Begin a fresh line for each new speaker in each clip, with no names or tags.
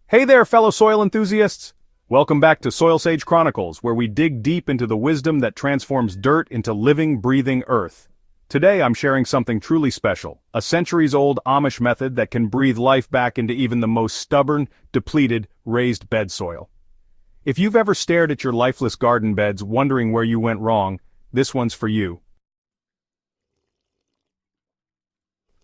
Hey there, fellow soil enthusiasts! Welcome back to Soil Sage Chronicles, where we dig deep into the wisdom that transforms dirt into living, breathing earth. Today I'm sharing something truly special, a centuries-old Amish method that can breathe life back into even the most stubborn, depleted, raised bed soil. If you've ever stared at your lifeless garden beds wondering where you went wrong, this one's for you.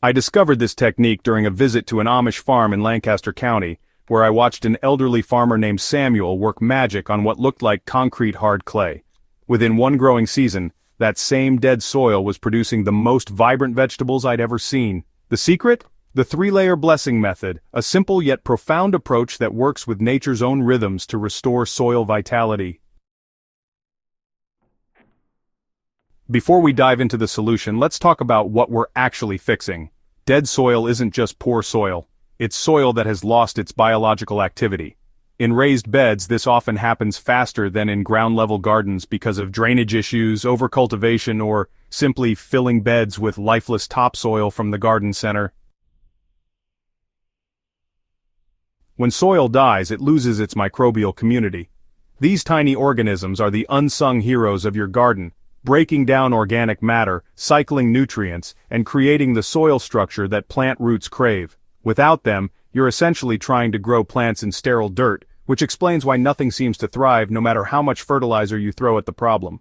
I discovered this technique during a visit to an Amish farm in Lancaster County, where I watched an elderly farmer named Samuel work magic on what looked like concrete hard clay. Within one growing season, that same dead soil was producing the most vibrant vegetables I'd ever seen. The secret? The three-layer blessing method, a simple yet profound approach that works with nature's own rhythms to restore soil vitality. Before we dive into the solution, let's talk about what we're actually fixing. Dead soil isn't just poor soil. It's soil that has lost its biological activity. In raised beds, this often happens faster than in ground-level gardens because of drainage issues, overcultivation, or simply filling beds with lifeless topsoil from the garden center. When soil dies, it loses its microbial community. These tiny organisms are the unsung heroes of your garden, breaking down organic matter, cycling nutrients, and creating the soil structure that plant roots crave. Without them, you're essentially trying to grow plants in sterile dirt, which explains why nothing seems to thrive no matter how much fertilizer you throw at the problem.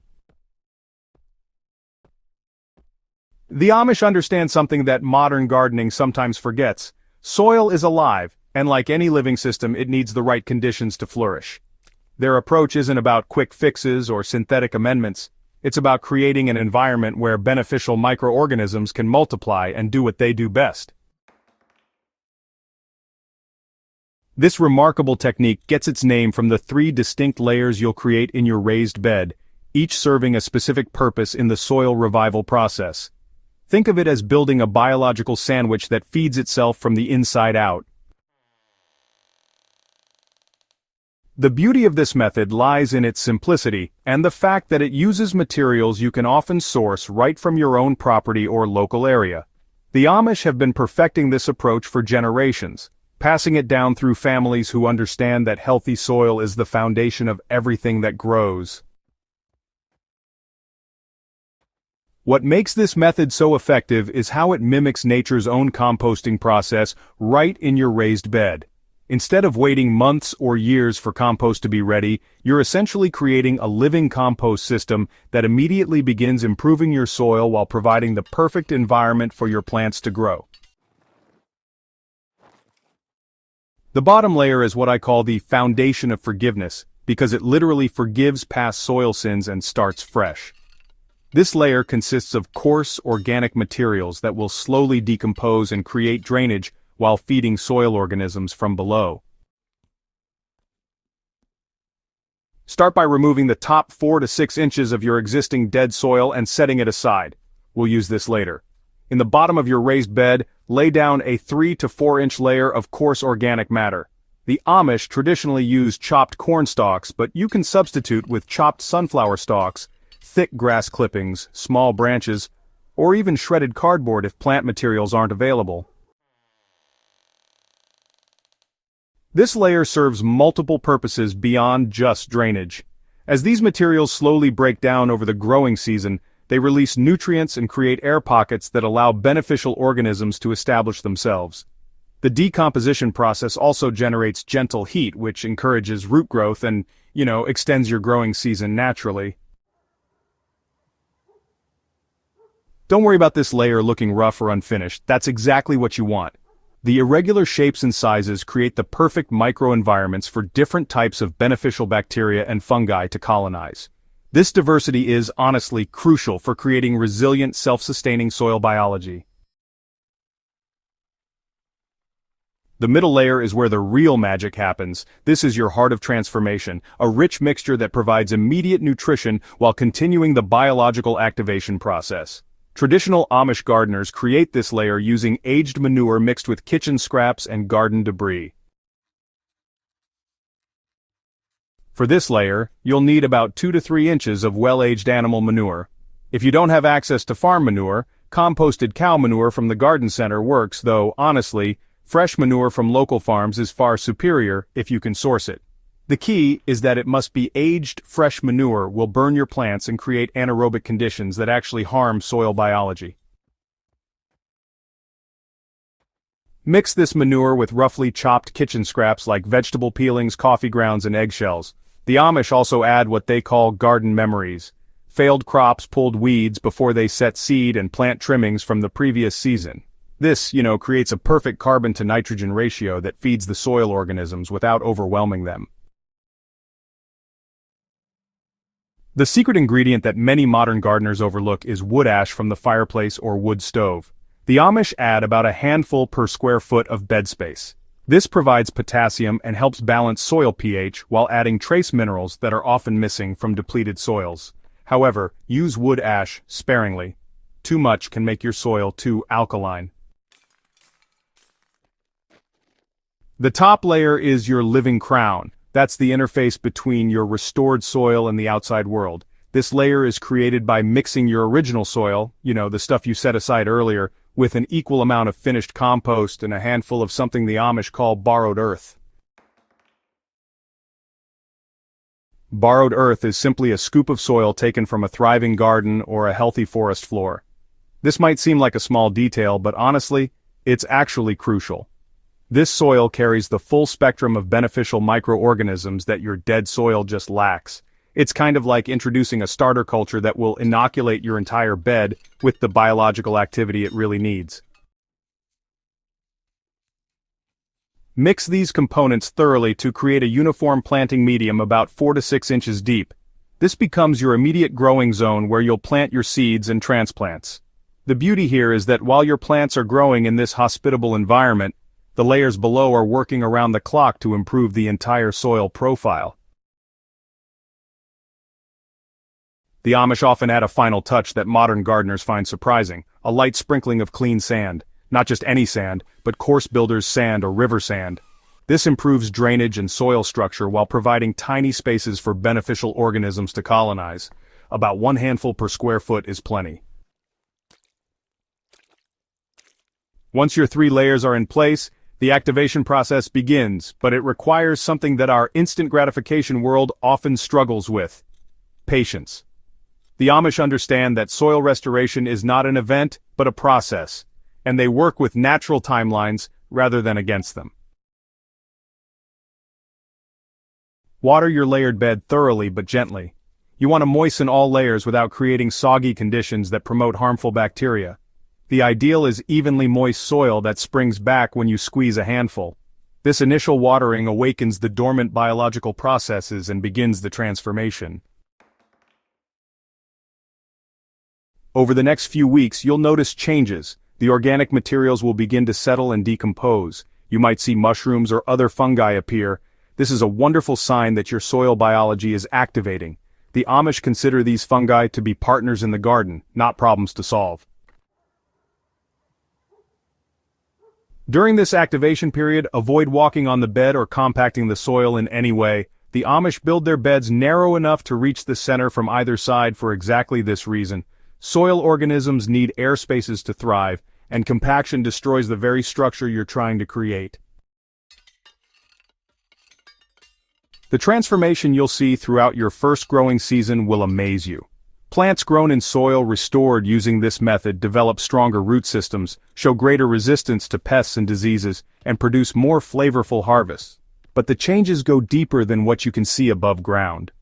The Amish understand something that modern gardening sometimes forgets. Soil is alive, and like any living system, it needs the right conditions to flourish. Their approach isn't about quick fixes or synthetic amendments. It's about creating an environment where beneficial microorganisms can multiply and do what they do best. This remarkable technique gets its name from the 3 distinct layers you'll create in your raised bed, each serving a specific purpose in the soil revival process. Think of it as building a biological sandwich that feeds itself from the inside out. The beauty of this method lies in its simplicity and the fact that it uses materials you can often source right from your own property or local area. The Amish have been perfecting this approach for generations, passing it down through families who understand that healthy soil is the foundation of everything that grows. What makes this method so effective is how it mimics nature's own composting process right in your raised bed. Instead of waiting months or years for compost to be ready, you're essentially creating a living compost system that immediately begins improving your soil while providing the perfect environment for your plants to grow. The bottom layer is what I call the foundation of forgiveness, because it literally forgives past soil sins and starts fresh. This layer consists of coarse organic materials that will slowly decompose and create drainage while feeding soil organisms from below. Start by removing the top 4 to 6 inches of your existing dead soil and setting it aside. We'll use this later. In the bottom of your raised bed, lay down a 3 to 4 inch layer of coarse organic matter. The Amish traditionally use chopped corn stalks, but you can substitute with chopped sunflower stalks, thick grass clippings, small branches, or even shredded cardboard if plant materials aren't available. This layer serves multiple purposes beyond just drainage. As these materials slowly break down over the growing season, they release nutrients and create air pockets that allow beneficial organisms to establish themselves. The decomposition process also generates gentle heat, which encourages root growth and, extends your growing season naturally. Don't worry about this layer looking rough or unfinished. That's exactly what you want. The irregular shapes and sizes create the perfect microenvironments for different types of beneficial bacteria and fungi to colonize. This diversity is, honestly, crucial for creating resilient, self-sustaining soil biology. The middle layer is where the real magic happens. This is your heart of transformation, a rich mixture that provides immediate nutrition while continuing the biological activation process. Traditional Amish gardeners create this layer using aged manure mixed with kitchen scraps and garden debris. For this layer, you'll need about 2 to 3 inches of well-aged animal manure. If you don't have access to farm manure, composted cow manure from the garden center works, though, honestly, Fresh manure from local farms is far superior if you can source it. The key is that it must be aged. Fresh manure will burn your plants and create anaerobic conditions that actually harm soil biology. Mix this manure with roughly chopped kitchen scraps like vegetable peelings, coffee grounds, and eggshells. The Amish also add what they call garden memories. Failed crops pulled weeds before they set seed and plant trimmings from the previous season. This, creates a perfect carbon to nitrogen ratio that feeds the soil organisms without overwhelming them. The secret ingredient that many modern gardeners overlook is wood ash from the fireplace or wood stove. The Amish add about a handful per square foot of bed space. This provides potassium and helps balance soil pH while adding trace minerals that are often missing from depleted soils. However, use wood ash sparingly. Too much can make your soil too alkaline. The top layer is your living crown. That's the interface between your restored soil and the outside world. This layer is created by mixing your original soil, the stuff you set aside earlier, with an equal amount of finished compost and a handful of something the Amish call borrowed earth. Borrowed earth is simply a scoop of soil taken from a thriving garden or a healthy forest floor. This might seem like a small detail, but honestly, it's actually crucial. This soil carries the full spectrum of beneficial microorganisms that your dead soil just lacks. It's kind of like introducing a starter culture that will inoculate your entire bed with the biological activity it really needs. Mix these components thoroughly to create a uniform planting medium about 4 to 6 inches deep. This becomes your immediate growing zone where you'll plant your seeds and transplants. The beauty here is that while your plants are growing in this hospitable environment, the layers below are working around the clock to improve the entire soil profile. The Amish often add a final touch that modern gardeners find surprising: a light sprinkling of clean sand. Not just any sand, but coarse builder's sand or river sand. This improves drainage and soil structure while providing tiny spaces for beneficial organisms to colonize. About 1 handful per square foot is plenty. Once your 3 layers are in place, the activation process begins, but it requires something that our instant gratification world often struggles with: patience. The Amish understand that soil restoration is not an event, but a process, and they work with natural timelines rather than against them. Water your layered bed thoroughly but gently. You want to moisten all layers without creating soggy conditions that promote harmful bacteria. The ideal is evenly moist soil that springs back when you squeeze a handful. This initial watering awakens the dormant biological processes and begins the transformation. Over the next few weeks, you'll notice changes. The organic materials will begin to settle and decompose. You might see mushrooms or other fungi appear. This is a wonderful sign that your soil biology is activating. The Amish consider these fungi to be partners in the garden, not problems to solve. During this activation period, avoid walking on the bed or compacting the soil in any way. The Amish build their beds narrow enough to reach the center from either side for exactly this reason. Soil organisms need air spaces to thrive, and compaction destroys the very structure you're trying to create. The transformation you'll see throughout your first growing season will amaze you. Plants grown in soil restored using this method develop stronger root systems, show greater resistance to pests and diseases, and produce more flavorful harvests. But the changes go deeper than what you can see above ground.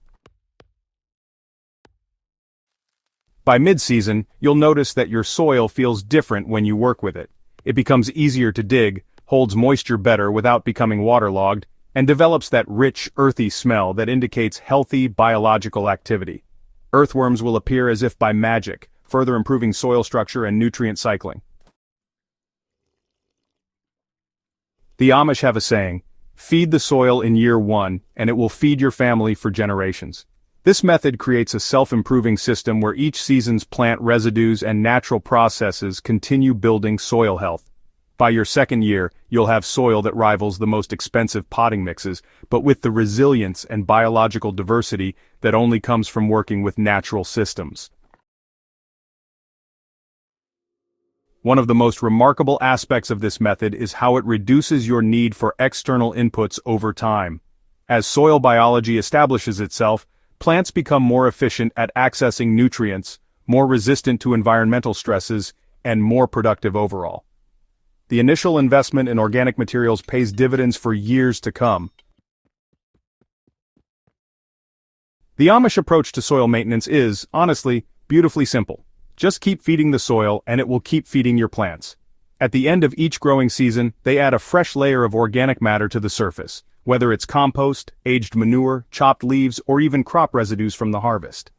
By mid-season, you'll notice that your soil feels different when you work with it. It becomes easier to dig, holds moisture better without becoming waterlogged, and develops that rich, earthy smell that indicates healthy biological activity. Earthworms will appear as if by magic, further improving soil structure and nutrient cycling. The Amish have a saying: feed the soil in year 1, and it will feed your family for generations. This method creates a self-improving system where each season's plant residues and natural processes continue building soil health. By your second year, you'll have soil that rivals the most expensive potting mixes, but with the resilience and biological diversity that only comes from working with natural systems. One of the most remarkable aspects of this method is how it reduces your need for external inputs over time. As soil biology establishes itself, plants become more efficient at accessing nutrients, more resistant to environmental stresses, and more productive overall. The initial investment in organic materials pays dividends for years to come. The Amish approach to soil maintenance is, honestly, beautifully simple. Just keep feeding the soil and it will keep feeding your plants. At the end of each growing season, they add a fresh layer of organic matter to the surface, whether it's compost, aged manure, chopped leaves, or even crop residues from the harvest.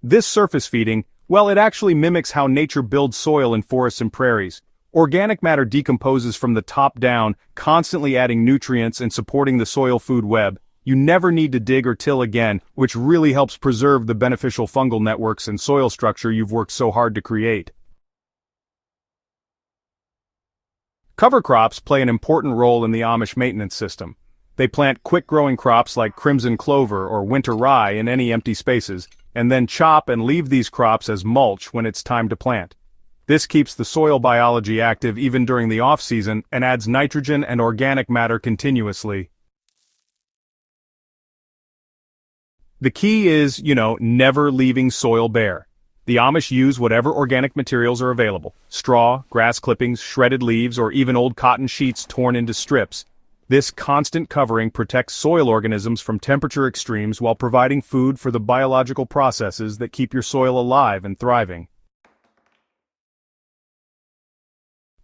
This surface feeding, well, it actually mimics how nature builds soil in forests and prairies. Organic matter decomposes from the top down, constantly adding nutrients and supporting the soil food web. You never need to dig or till again, which really helps preserve the beneficial fungal networks and soil structure you've worked so hard to create. Cover crops play an important role in the Amish maintenance system. They plant quick-growing crops like crimson clover or winter rye in any empty spaces, and then chop and leave these crops as mulch when it's time to plant. This keeps the soil biology active even during the off-season and adds nitrogen and organic matter continuously. The key is, never leaving soil bare. The Amish use whatever organic materials are available: straw, grass clippings, shredded leaves, or even old cotton sheets torn into strips. This constant covering protects soil organisms from temperature extremes while providing food for the biological processes that keep your soil alive and thriving.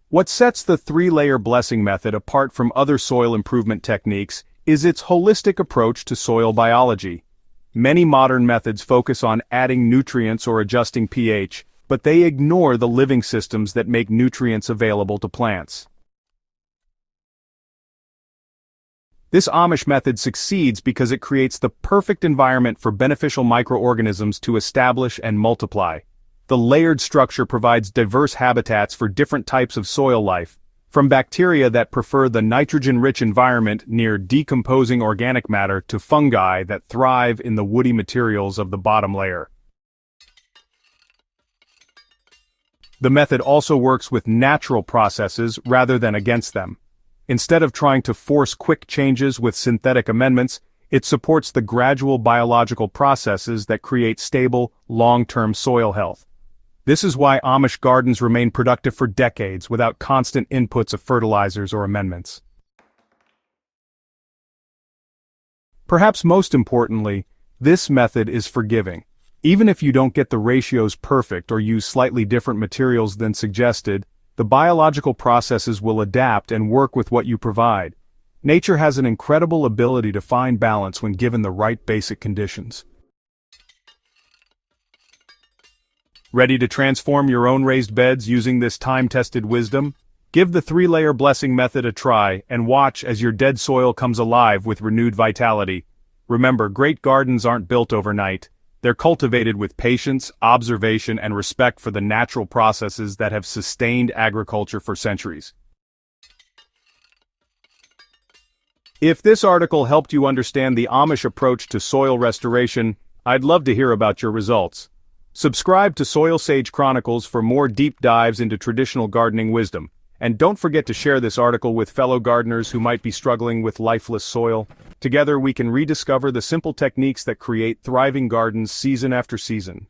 What sets the three-layer blessing method apart from other soil improvement techniques is its holistic approach to soil biology. Many modern methods focus on adding nutrients or adjusting pH, but they ignore the living systems that make nutrients available to plants. This Amish method succeeds because it creates the perfect environment for beneficial microorganisms to establish and multiply. The layered structure provides diverse habitats for different types of soil life, from bacteria that prefer the nitrogen-rich environment near decomposing organic matter to fungi that thrive in the woody materials of the bottom layer. The method also works with natural processes rather than against them. Instead of trying to force quick changes with synthetic amendments, it supports the gradual biological processes that create stable, long-term soil health. This is why Amish gardens remain productive for decades without constant inputs of fertilizers or amendments. Perhaps most importantly, this method is forgiving. Even if you don't get the ratios perfect or use slightly different materials than suggested, the biological processes will adapt and work with what you provide. Nature has an incredible ability to find balance when given the right basic conditions. Ready to transform your own raised beds using this time-tested wisdom? Give the three-layer blessing method a try and watch as your dead soil comes alive with renewed vitality. Remember, great gardens aren't built overnight. They're cultivated with patience, observation, and respect for the natural processes that have sustained agriculture for centuries. If this article helped you understand the Amish approach to soil restoration, I'd love to hear about your results. Subscribe to Soil Sage Chronicles for more deep dives into traditional gardening wisdom. And don't forget to share this article with fellow gardeners who might be struggling with lifeless soil. Together we can rediscover the simple techniques that create thriving gardens season after season.